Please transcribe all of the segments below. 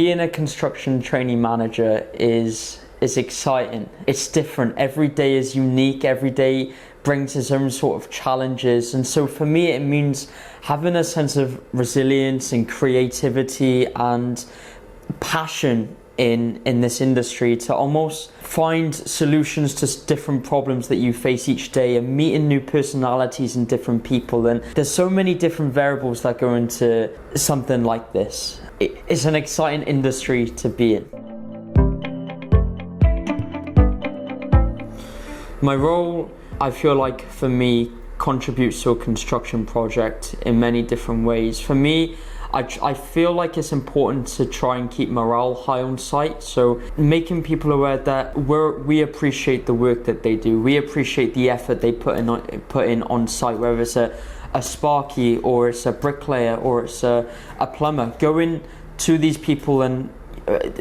being a construction trainee manager is exciting. It's different. Every day is unique. Every day brings its own sort of challenges. And so for me, it means having a sense of resilience and creativity and passion in this industry to almost find solutions to different problems that you face each day, and meeting new personalities and different people. And there's so many different variables that go into something like this. It's an exciting industry to be in. My role, I feel like, for me, contributes to a construction project in many different ways. For me, I feel like it's important to try and keep morale high on site. So making people aware that we appreciate the work that they do. We appreciate the effort they put in on site, whether it's a sparky or it's a bricklayer or it's a plumber. Going to these people and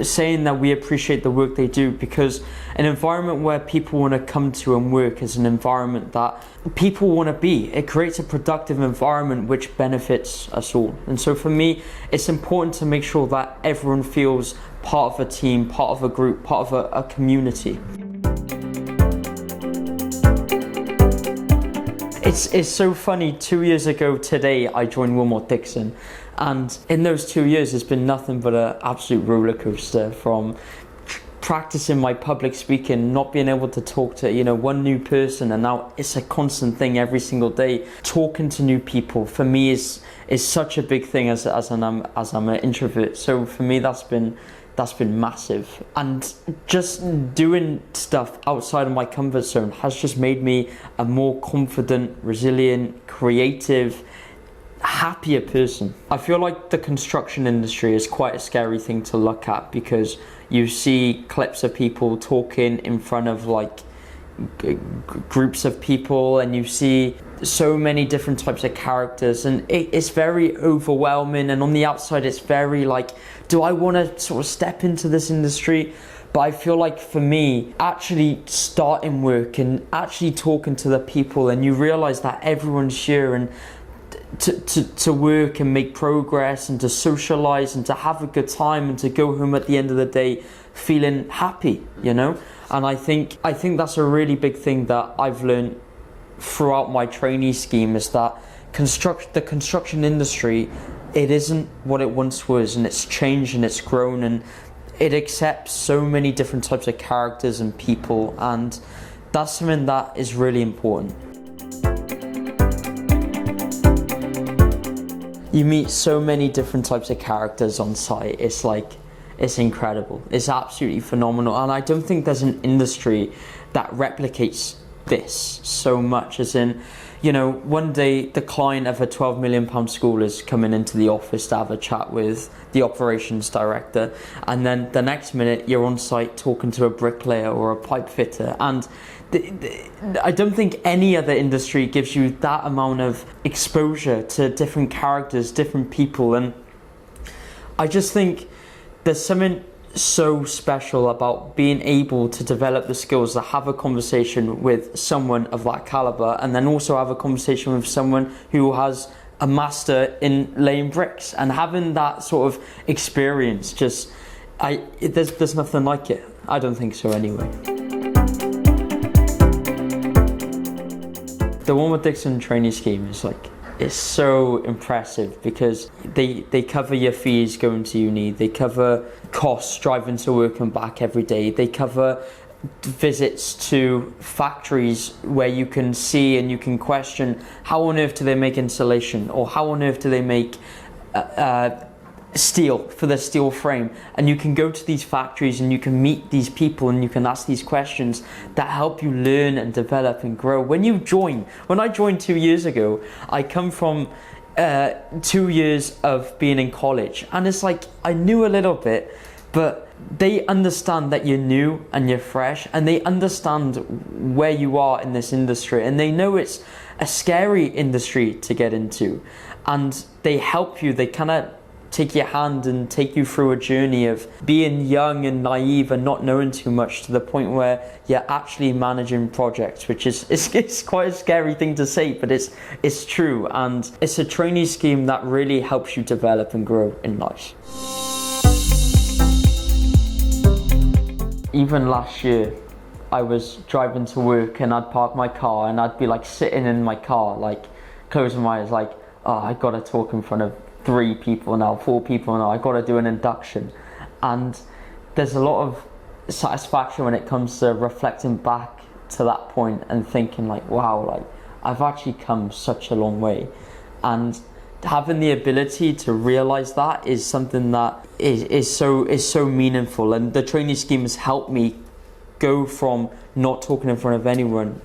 saying that we appreciate the work they do, because an environment where people want to come to and work is an environment that people want to be. It creates a productive environment which benefits us all. And so for me, it's important to make sure that everyone feels part of a team, part of a group, part of a community. It's so funny. 2 years ago today, I joined Willmott Dixon. And in those 2 years, it's been nothing but an absolute roller coaster, from practicing my public speaking, not being able to talk to one new person, and now it's a constant thing every single day. Talking to new people for me is such a big thing as I'm an introvert. So for me, that's been massive. And just doing stuff outside of my comfort zone has just made me a more confident, resilient, creative, happier person. I feel like the construction industry is quite a scary thing to look at, because you see clips of people talking in front of groups of people, and you see so many different types of characters, and it's very overwhelming. And on the outside, it's very do I want to sort of step into this industry? But I feel like for me, actually starting work and actually talking to the people, and you realize that everyone's here and to work and make progress and to socialize and to have a good time and to go home at the end of the day feeling happy, And I think that's a really big thing that I've learned throughout my trainee scheme, is that the construction industry, it isn't what it once was, and it's changed and it's grown, and it accepts so many different types of characters and people, and that's something that is really important. You meet so many different types of characters on site. It's incredible. It's absolutely phenomenal. And I don't think there's an industry that replicates this so much, as in, one day the client of a £12 million school is coming into the office to have a chat with the operations director, and then the next minute you're on site talking to a bricklayer or a pipe fitter. And I don't think any other industry gives you that amount of exposure to different characters, different people. And I just think there's something so special about being able to develop the skills to have a conversation with someone of that caliber, and then also have a conversation with someone who has a master in laying bricks, and having that sort of experience. There's nothing like it. I don't think so anyway. The Willmott Dixon trainee scheme is so impressive, because they cover your fees going to uni, they cover costs driving to work and back every day, they cover visits to factories where you can see and you can question how on earth do they make insulation, or how on earth do they make steel for the steel frame. And you can go to these factories and you can meet these people and you can ask these questions that help you learn and develop and grow. When I joined 2 years ago, I come from 2 years of being in college, and it's I knew a little bit, but they understand that you're new and you're fresh, and they understand where you are in this industry, and they know it's a scary industry to get into, and they help you. They kind of take your hand and take you through a journey of being young and naive and not knowing too much, to the point where you're actually managing projects, which is it's quite a scary thing to say, but it's true. And it's a trainee scheme that really helps you develop and grow in life. even last year, I was driving to work and I'd park my car and I'd be like sitting in my car, like closing my eyes, like, oh, I gotta talk in front of 3 people now, 4 people now, I gotta do an induction. And there's a lot of satisfaction when it comes to reflecting back to that point and thinking like, wow, like I've actually come such a long way. And having the ability to realize that is something that is so meaningful. And the trainee scheme has helped me go from not talking in front of anyone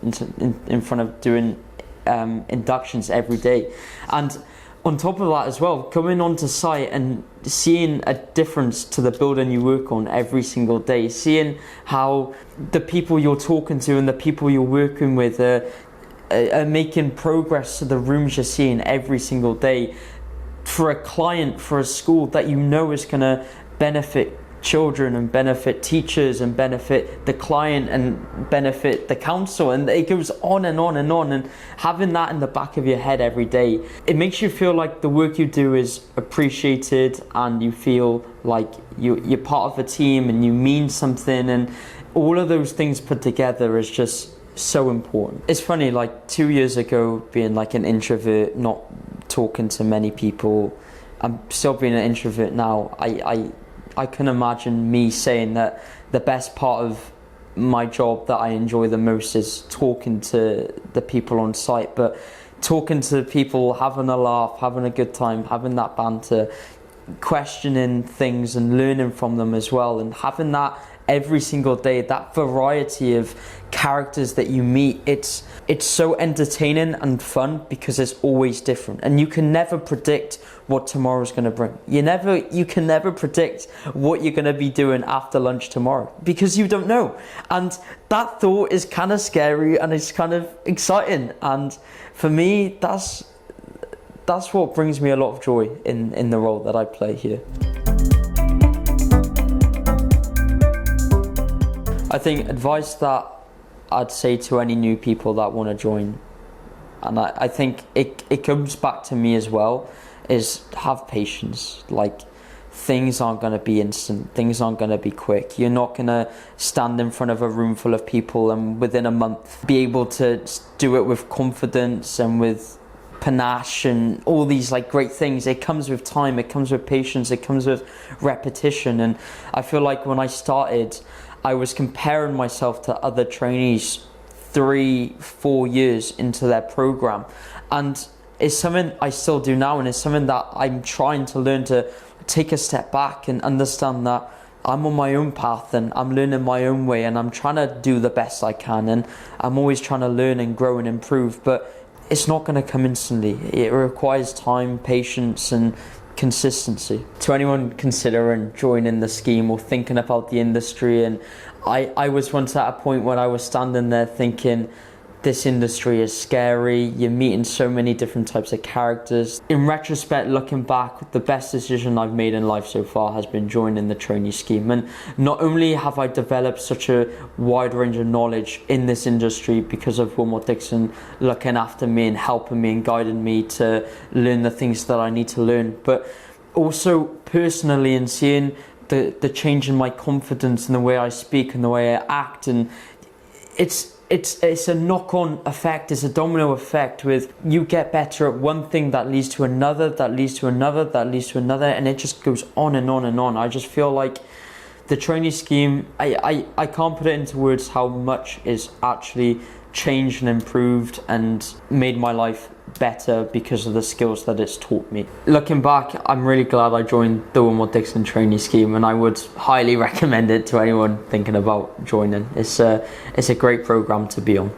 in front of doing inductions every day. And on top of that as well, coming onto site and seeing a difference to the building you work on every single day, seeing how the people you're talking to and the people you're working with are making progress to the rooms you're seeing every single day for a client, for a school that you know is going to benefit children and benefit teachers and benefit the client and benefit the council, and it goes on and on and on. And having that in the back of your head every day, it makes you feel like the work you do is appreciated and you feel like you're part of a team and you mean something, and all of those things put together is just so important. It's funny, like 2 years ago, being like an introvert, not talking to many people, I'm still being an introvert now. I can imagine me saying that the best part of my job that I enjoy the most is talking to the people on site, but talking to people, having a laugh, having a good time, having that banter, questioning things and learning from them as well, and having that every single day, that variety of characters that you meet, it's so entertaining and fun because it's always different, and you can never predict what tomorrow's going to bring. You can never predict what you're going to be doing after lunch tomorrow because you don't know, and that thought is kind of scary and it's kind of exciting. And for me, that's what brings me a lot of joy in the role that I play here. I think advice that I'd say to any new people that want to join, and I think it comes back to me as well, is have patience. Like, things aren't going to be instant, things aren't going to be quick. You're not going to stand in front of a room full of people and within a month be able to do it with confidence and with panache and all these like great things. It comes with time, it comes with patience, it comes with repetition. And I feel like when I started, I was comparing myself to other trainees 3-4 years into their program, and it's something I still do now, and it's something that I'm trying to learn to take a step back and understand that I'm on my own path and I'm learning my own way and I'm trying to do the best I can, and I'm always trying to learn and grow and improve, but it's not going to come instantly. It requires time, patience and consistency. To anyone considering joining the scheme or thinking about the industry, and I was once at a point when I was standing there thinking, this industry is scary, you're meeting so many different types of characters. In retrospect, looking back, the best decision I've made in life so far has been joining the trainee scheme. And not only have I developed such a wide range of knowledge in this industry because of Willmott Dixon looking after me and helping me and guiding me to learn the things that I need to learn, but also personally, and seeing the change in my confidence and the way I speak and the way I act, and it's a knock-on effect, it's a domino effect, with you get better at one thing that leads to another, that leads to another, that leads to another, and it just goes on and on and on. I just feel like the trainee scheme, I can't put it into words how much is actually changed and improved and made my life better because of the skills that it's taught me. Looking back, I'm really glad I joined the Willmott Dixon trainee scheme, and I would highly recommend it to anyone thinking about joining. It's a great program to be on.